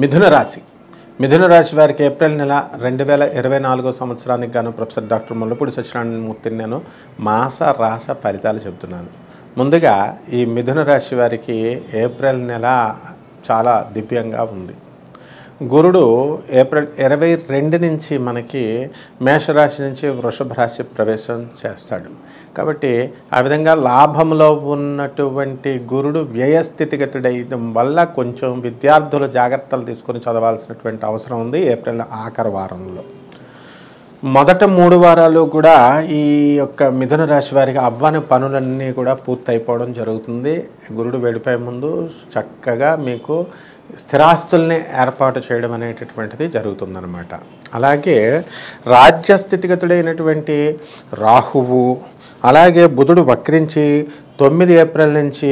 మిథున రాశి. మిథున రాశి వారికి ఏప్రిల్ నెల 2024 సంవత్సరానికి గాను ప్రొఫెసర్ డాక్టర్ ముల్లపూడి సత్యనారాయణమూర్తిని నేను మాస రాస ఫలితాలు చెబుతున్నాను. ముందుగా ఈ మిథున రాశి వారికి ఏప్రిల్ నెల చాలా దివ్యంగా ఉంది. గురుడు ఏప్రిల్ 22 నుంచి మనకి మేషరాశి నుంచి వృషభ రాశి ప్రవేశం చేస్తాడు. కాబట్టి ఆ విధంగా లాభంలో ఉన్నటువంటి గురుడు వ్యయస్థితిగతుడైతం వల్ల కొంచెం విద్యార్థులు జాగ్రత్తలు తీసుకొని చదవాల్సినటువంటి అవసరం ఉంది. ఏప్రిల్ ఆఖరి వారంలో మొదట 3 వారాలు కూడా ఈ యొక్క మిథున రాశి వారికి అవ్వని పనులన్నీ కూడా పూర్తయిపోవడం జరుగుతుంది. గురుడు వెళ్ళిపోయే ముందు చక్కగా మీకు స్థిరాస్తుల్ని ఏర్పాటు చేయడం అనేటటువంటిది జరుగుతుందన్నమాట. అలాగే రాజ్యస్థితిగతుడైనటువంటి రాహువు, అలాగే బుధుడు వక్రించి 9 ఏప్రిల్ నుంచి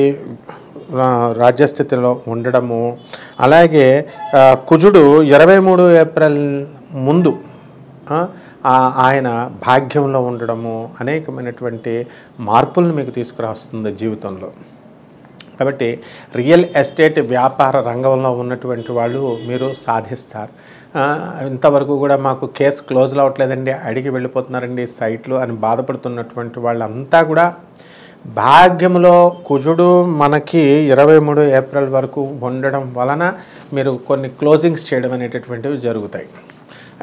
రాజ్యస్థితిలో ఉండడము, అలాగే కుజుడు 23 ఏప్రిల్ ముందు ఆయన భాగ్యంలో ఉండడము అనేకమైనటువంటి మార్పులను మీకు తీసుకురాస్తుంది జీవితంలో. కాబట్టి రియల్ ఎస్టేట్ వ్యాపార రంగంలో ఉన్నటువంటి వాళ్ళు మీరు సాధిస్తారు. ఇంతవరకు కూడా మాకు కేసు క్లోజ్ అవ్వట్లేదండి, అడిగి వెళ్ళిపోతున్నారండి సైట్లు అని బాధపడుతున్నటువంటి వాళ్ళంతా కూడా భాగ్యంలో కుజుడు మనకి 23 ఏప్రిల్ వరకు ఉండడం వలన మీరు కొన్ని క్లోజింగ్స్ చేయడం అనేటటువంటివి జరుగుతాయి.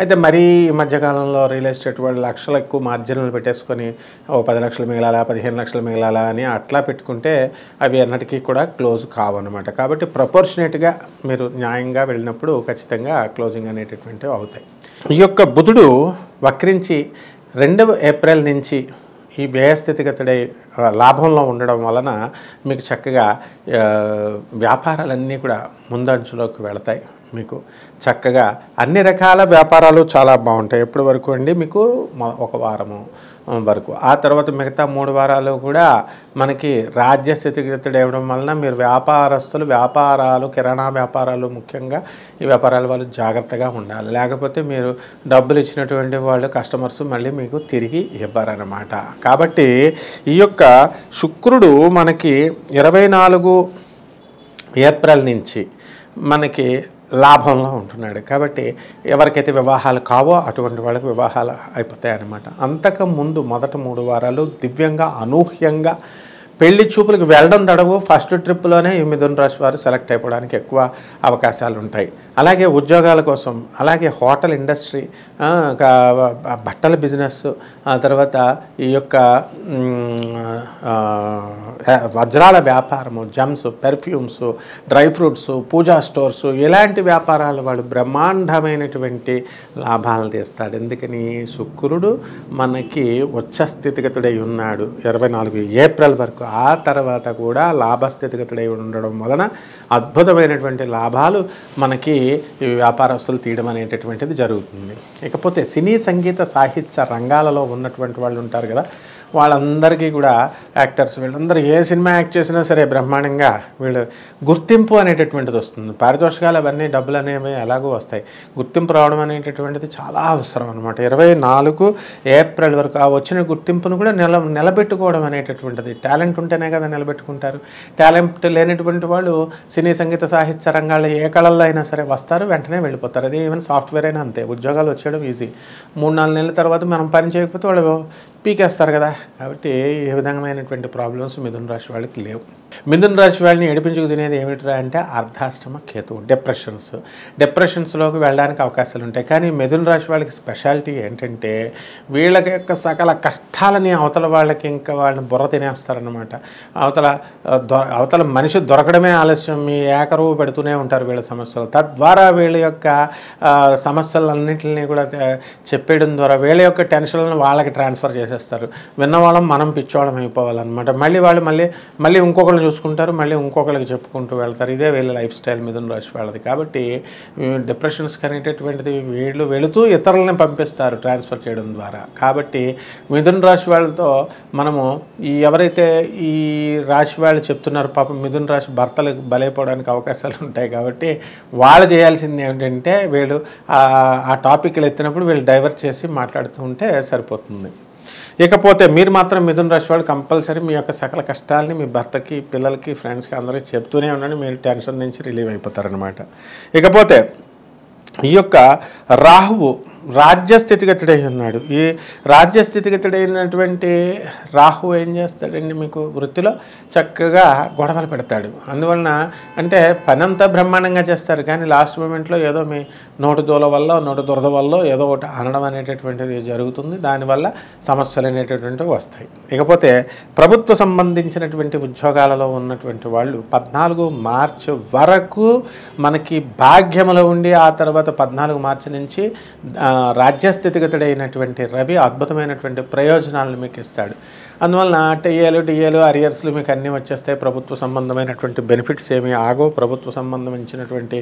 అయితే మరీ ఈ మధ్యకాలంలో రియల్ ఎస్టేట్ వాళ్ళు లక్షలు ఎక్కువ మార్జిన్లు పెట్టేసుకొని 10 లక్షలు మిగలాలా 15 లక్షలు మిగలాలా అని అట్లా పెట్టుకుంటే అవి అన్నిటికీ కూడా క్లోజ్ కావన్నమాట. కాబట్టి ప్రపోర్షనేట్గా మీరు న్యాయంగా వెళ్ళినప్పుడు ఖచ్చితంగా క్లోజింగ్ అనేటటువంటివి అవుతాయి. ఈ యొక్క బుధుడు వక్రించి 2 ఏప్రిల్ నుంచి ఈ వ్యయస్థితిగతుడై లాభంలో ఉండడం వలన మీకు చక్కగా వ్యాపారాలన్నీ కూడా ముందంచులోకి వెళతాయి. మీకు చక్కగా అన్ని రకాల వ్యాపారాలు చాలా బాగుంటాయి. ఎప్పటి వరకు అండి మీకు 1 వారము వరకు. ఆ తర్వాత మిగతా 3 వారాలు కూడా మనకి రాజ్యస్థితిగతుడు ఇవ్వడం వలన మీరు వ్యాపారాలు కిరాణా వ్యాపారాలు ముఖ్యంగా ఈ వ్యాపారాల వాళ్ళు జాగ్రత్తగా ఉండాలి. లేకపోతే మీరు డబ్బులు ఇచ్చినటువంటి వాళ్ళు కస్టమర్స్ మళ్ళీ మీకు తిరిగి ఇవ్వరన్నమాట. కాబట్టి ఈ యొక్క శుక్రుడు మనకి 24 ఏప్రిల్ నుంచి మనకి లాభంలో ఉంటున్నాడు. కాబట్టి ఎవరికైతే వివాహాలు కావో అటువంటి వాళ్ళకి వివాహాలు అయిపోతాయి అన్నమాట. అంతకుముందు మొదటి 3 వారాలు దివ్యంగా అనూహ్యంగా పెళ్లి చూపులకు వెళ్ళడం తడవు. ఫస్ట్ ట్రిప్లోనే ఈ మిథున రాశి వారు సెలెక్ట్ అయిపోవడానికి ఎక్కువ అవకాశాలు ఉంటాయి. అలాగే ఉద్యోగాల కోసం, అలాగే హోటల్ ఇండస్ట్రీ, బట్టల బిజినెస్, ఆ తర్వాత ఈ యొక్క వజ్రాల వ్యాపారము, జమ్స్, పెర్ఫ్యూమ్స్, డ్రై ఫ్రూట్స్, పూజా స్టోర్స్, ఇలాంటి వ్యాపారాలు వాళ్ళు బ్రహ్మాండమైనటువంటి లాభాలను తీస్తాడు. ఎందుకని శుక్రుడు మనకి ఉచ్చ స్థితిగతుడై ఉన్నాడు 24 ఏప్రిల్ వరకు. ఆ తర్వాత కూడా లాభస్థితిగతుడై ఉండడం వలన అద్భుతమైనటువంటి లాభాలు మనకి ఈ వ్యాపారస్తులు తీయడం అనేటటువంటిది జరుగుతుంది. ఇకపోతే సినీ సంగీత సాహిత్య రంగాలలో ఉన్నటువంటి వాళ్ళు ఉంటారు కదా, వాళ్ళందరికీ కూడా యాక్టర్స్ వీళ్ళందరూ ఏ సినిమా యాక్ట్ చేసినా సరే బ్రహ్మాండంగా వీళ్ళు గుర్తింపు అనేటటువంటిది వస్తుంది. పారితోషికాలు అవన్నీ డబ్బులు అనేవి ఎలాగో వస్తాయి. గుర్తింపు రావడం అనేటటువంటిది చాలా అవసరం అనమాట. 24 ఏప్రిల్ వరకు ఆ వచ్చిన గుర్తింపును కూడా నిలబెట్టుకోవడం అనేటటువంటిది. టాలెంట్ ఉంటేనే కదా నిలబెట్టుకుంటారు. టాలెంట్ లేనటువంటి వాళ్ళు సినీ సంగీత సాహిత్య రంగాల్లో ఏ కళల్లో అయినా సరే వస్తారు, వెంటనే వెళ్ళిపోతారు. అది ఈవెన్ సాఫ్ట్వేర్ అయినా అంతే. ఉద్యోగాలు వచ్చేయడం ఈజీ. 3-4 నెలల తర్వాత మనం పని చేయకపోతే వాళ్ళు పీకేస్తారు కదా. కాబట్టి ఏ విధమైనటువంటి ప్రాబ్లమ్స్ మిథున రాశి వాళ్ళకి లేవు. మిథున రాశి వాళ్ళని ఏడిపించుకు తినేది ఏమిట్రా అంటే అర్ధాష్టమ కేతువు, డిప్రెషన్స్లోకి వెళ్ళడానికి అవకాశాలు ఉంటాయి. కానీ మిథున రాశి వాళ్ళకి స్పెషాలిటీ ఏంటంటే వీళ్ళకి యొక్క సకల కష్టాలని అవతల వాళ్ళకి ఇంకా వాళ్ళని బుర్ర తినేస్తారనమాట. అవతల మనిషి దొరకడమే ఆలస్యం, మీ ఏకరువు పెడుతూనే ఉంటారు వీళ్ళ సమస్యలు. తద్వారా వీళ్ళ యొక్క సమస్యలన్నింటినీ కూడా చెప్పేయడం ద్వారా వీళ్ళ యొక్క టెన్షన్లను వాళ్ళకి ట్రాన్స్ఫర్ చేసేస్తారు. విన్నవాళ్ళం మనం పిచ్చోళ్ళం అయిపోవాలన్నమాట. వాళ్ళు మళ్ళీ ఇంకొకళ్ళు చూసుకుంటారు, మళ్ళీ ఇంకొకరికి చెప్పుకుంటూ వెళ్తారు. ఇదే వీళ్ళ లైఫ్ స్టైల్ మిథున రాశి వాళ్ళది. కాబట్టి డిప్రెషన్స్ అనేటటువంటిది వీళ్ళు వెళుతూ ఇతరులని పంపిస్తారు ట్రాన్స్ఫర్ చేయడం ద్వారా. కాబట్టి మిథున రాశి వాళ్ళతో మనము ఎవరైతే ఈ రాశి వాళ్ళు చెప్తున్నారో పాపం మిథున రాశి భర్తలకు బలైపోవడానికి అవకాశాలు ఉంటాయి. కాబట్టి వాళ్ళు చేయాల్సింది ఏంటంటే వీళ్ళు ఆ టాపిక్లు ఎత్తినప్పుడు వీళ్ళు డైవర్ట్ చేసి మాట్లాడుతూ ఉంటే సరిపోతుంది. ఇకపోతే మీరు మాత్రం మిథున రాశి వాళ్ళు కంపల్సరీ మీ యొక్క సకల కష్టాలని మీ భర్తకి, పిల్లలకి, ఫ్రెండ్స్కి అందరికీ చెప్తూనే ఉండండి. మీరు టెన్షన్ నుంచి రిలీవ్ అయిపోతారనమాట. ఇకపోతే ఈ యొక్క రాహువు రాజ్యస్థితిగతుడై ఉన్నాడు. ఈ రాజ్యస్థితిగతుడైనటువంటి రాహువు ఏం చేస్తాడండి, మీకు వృత్తిలో చక్కగా గొడవలు పెడతాడు. అందువలన అంటే పనంతా బ్రహ్మాండంగా చేస్తారు, కానీ లాస్ట్ మూమెంట్లో ఏదో మీ నోటు దూల వల్ల, నోటు దురద వల్ల ఏదో ఒకటి అనడం అనేటటువంటిది జరుగుతుంది. దానివల్ల సమస్యలు అనేటటువంటివి వస్తాయి. ఇకపోతే ప్రభుత్వ సంబంధించినటువంటి ఉద్యోగాలలో ఉన్నటువంటి వాళ్ళు 14 మార్చి వరకు మనకి భాగ్యములో ఉండి, ఆ తర్వాత 14 మార్చి నుంచి రాజ్యస్థితిగతుడైనటువంటి రవి అద్భుతమైనటువంటి ప్రయోజనాలను మీకు ఇస్తాడు. అందువలన టీఏలు అరియర్స్లు మీకు అన్నీ వచ్చేస్తాయి. ప్రభుత్వ సంబంధమైనటువంటి బెనిఫిట్స్ ఏమీ ఆగో. ప్రభుత్వ సంబంధించినటువంటి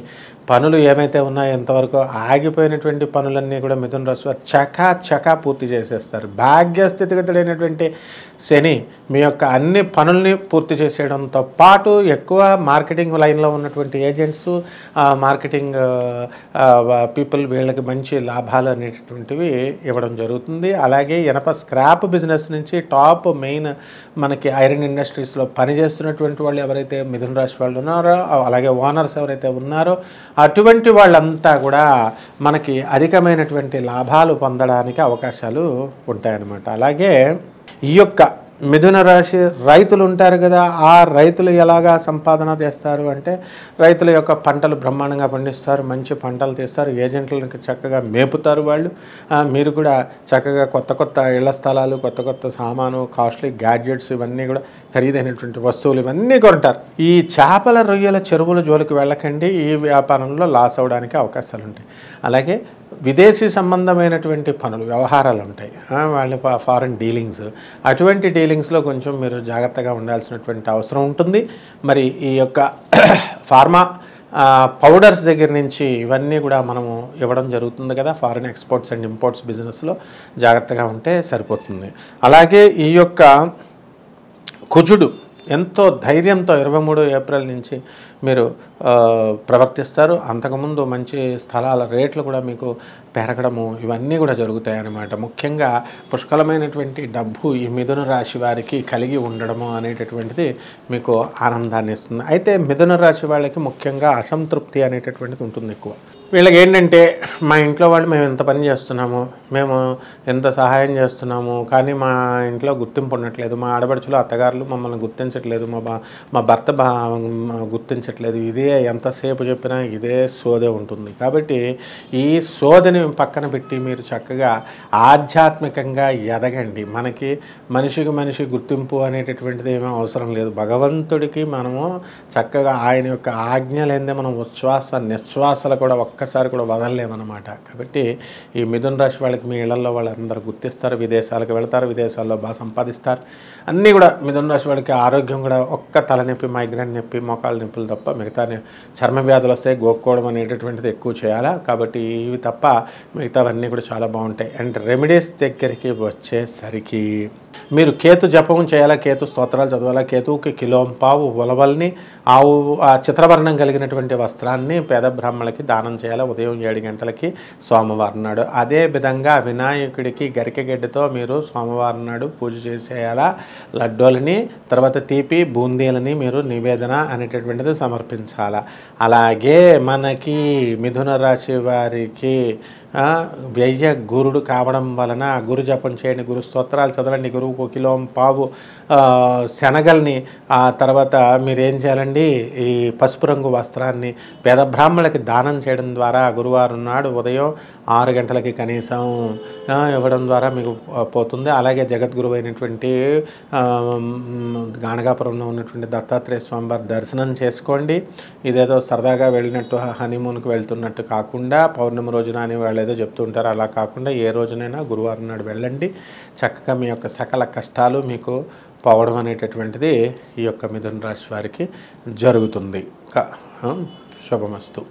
పనులు ఏమైతే ఉన్నాయో ఎంతవరకు ఆగిపోయినటువంటి పనులన్నీ కూడా మిథున రాశి వారు చకా పూర్తి చేసేస్తారు. భాగ్యస్థితిగతుడైనటువంటి శని మీ యొక్క అన్ని పనుల్ని పూర్తి చేసేయడంతో పాటు ఎక్కువ మార్కెటింగ్ లైన్లో ఉన్నటువంటి ఏజెంట్స్, మార్కెటింగ్ పీపుల్ వీళ్ళకి మంచి లాభాలు అనేటటువంటివి ఇవ్వడం జరుగుతుంది. అలాగే ఇనప స్క్రాప్ బిజినెస్ నుంచి టాప్ మెయిన్ మనకి ఐరన్ ఇండస్ట్రీస్లో పనిచేస్తున్నటువంటి వాళ్ళు ఎవరైతే మిథున రాశి వాళ్ళు ఉన్నారో, అలాగే ఓనర్స్ ఎవరైతే ఉన్నారో అటువంటి వాళ్ళంతా కూడా మనకి అధికమైనటువంటి లాభాలు పొందడానికి అవకాశాలు ఉంటాయన్నమాట. అలాగే ఈ యొక్క మిథున రాశి రైతులు ఉంటారు కదా, ఆ రైతులు ఎలాగా సంపాదన చేస్తారు అంటే రైతుల యొక్క పంటలు బ్రహ్మాండంగా పండిస్తారు, మంచి పంటలు తీస్తారు, ఏజెంట్లకు చక్కగా మేపుతారు వాళ్ళు. మీరు కూడా చక్కగా కొత్త ఇళ్ల స్థలాలు, కొత్త సామాను, కాస్ట్లీ గ్యాడ్జెట్స్, ఇవన్నీ కూడా ఖరీదైనటువంటి వస్తువులు ఇవన్నీ కొంటారు. ఈ చేపల రొయ్యల చెరువుల జోలికి వెళ్ళకండి, ఈ వ్యాపారంలో లాస్ అవడానికి అవకాశాలు ఉంటాయి. అలాగే విదేశీ సంబంధమైనటువంటి పనులు, వ్యవహారాలు ఉంటాయి, వాళ్ళ ఫారెన్ డీలింగ్స్, అటువంటి డీలింగ్స్లో కొంచెం మీరు జాగ్రత్తగా ఉండాల్సినటువంటి అవసరం ఉంటుంది. మరి ఈ యొక్క ఫార్మా పౌడర్స్ దగ్గర నుంచి ఇవన్నీ కూడా మనము ఇవ్వడం జరుగుతుంది కదా, ఫారిన్ ఎక్స్పోర్ట్స్ అండ్ ఇంపోర్ట్స్ బిజినెస్లో జాగ్రత్తగా ఉంటే సరిపోతుంది. అలాగే ఈ యొక్క కుజుడు ఎంతో ధైర్యంతో 23 ఏప్రిల్ నుంచి మీరు ప్రవర్తిస్తారు. అంతకుముందు మంచి స్థలాల రేట్లు కూడా మీకు పెరగడము ఇవన్నీ కూడా జరుగుతాయి అన్నమాట. ముఖ్యంగా పుష్కలమైనటువంటి డబ్బు ఈ మిథున రాశి వారికి కలిగి ఉండడము అనేటటువంటిది మీకు ఆనందాన్ని ఇస్తుంది. అయితే మిథున రాశి వాళ్ళకి ముఖ్యంగా అసంతృప్తి అనేటటువంటిది ఉంటుంది ఎక్కువ. వీళ్ళకి ఏంటంటే, మా ఇంట్లో వాళ్ళు మేము ఎంత పని చేస్తున్నాము, మేము ఎంత సహాయం చేస్తున్నాము, కానీ మా ఇంట్లో గుర్తింపు ఉండట్లేదు, మా ఆడపడుచులు అత్తగారులు మమ్మల్ని గుర్తించట్లేదు, మా భర్త గుర్తించట్లేదు. ఇదే ఎంతసేపు చెప్పినా ఇదే సోదే ఉంటుంది. కాబట్టి ఈ సోదని పక్కన పెట్టి మీరు చక్కగా ఆధ్యాత్మికంగా ఎదగండి. మనకి మనిషి గుర్తింపు అనేటటువంటిది ఏమీ అవసరం లేదు. భగవంతుడికి మనము చక్కగా ఆయన యొక్క ఆజ్ఞ లేనిదే మనం ఉచ్ఛ్వాస నిశ్వాసలు కూడా ఒక్కసారి కూడా వదలలేమన్నమాట. కాబట్టి ఈ మిథున రాశి వాళ్ళకి మీ ఇళ్లలో వాళ్ళందరూ గుర్తిస్తారు, విదేశాలకు వెళతారు, విదేశాల్లో బాగా సంపాదిస్తారు. అన్నీ కూడా మిథున రాశి వాళ్ళకి ఆరోగ్యం కూడా ఒక్క తలనొప్పి, మైగ్రేన్ నొప్పి, మోకాళ్ళ నొప్పులు తప్ప మిగతా చర్మ వ్యాధులు వస్తాయి. గోక్కోవడం అనేటటువంటిది ఎక్కువ చేయాలా. కాబట్టి ఇవి తప్ప మిగతావన్నీ కూడా చాలా బాగుంటాయి. అండ్ రెమెడీస్ దగ్గరికి వచ్చేసరికి మీరు కేతు జపం చేయాలా, కేతు స్తోత్రాలు చదవాలా, కేతువుకి కిలోంపావు ఉలవల్ని, ఆవు చిత్రవర్ణం కలిగినటువంటి వస్త్రాన్ని పేద బ్రాహ్మణులకి దానం చేయాలా ఉదయం 7 గంటలకి సోమవారం నాడు. అదే విధంగా వినాయకుడికి గరికెగడ్డతో మీరు సోమవారం నాడు పూజ చేసేయాలా. లడ్డూలని, తర్వాత తీపి బూందీలని మీరు నివేదన అనేటటువంటిది సమర్పించాలా. అలాగే మనకి మిథున రాశి వారికి వ్యయ గురుడు కావడం వలన గురు జపం చేయండి, గురు స్తోత్రాలు చదవండి, గురువుకు కిలోంపావు శనగల్ని, ఆ తర్వాత మీరేం చేయాలండి, ఈ పసుపు రంగు వస్త్రాన్ని పేద బ్రాహ్మణులకి దానం చేయడం ద్వారా గురువారం నాడు ఉదయం 6 గంటలకి కనీసం ఇవ్వడం ద్వారా మీకు పోతుంది. అలాగే జగద్గురువు అయినటువంటి గాణగాపురంలో ఉన్నటువంటి దత్తాత్రేయ స్వామివారి దర్శనం చేసుకోండి. ఇదేదో సరదాగా వెళ్ళినట్టు హనీమూన్కి వెళ్తున్నట్టు కాకుండా, పౌర్ణమి రోజున అని వాళ్ళు ఏదో చెప్తుంటారు, అలా కాకుండా ఏ రోజునైనా గురువారం నాడు వెళ్ళండి. చక్కగా మీ యొక్క సకల కష్టాలు మీకు పోవడం అనేటటువంటిది ఈ యొక్క మిథున రాశి వారికి జరుగుతుంది. శుభమస్తు.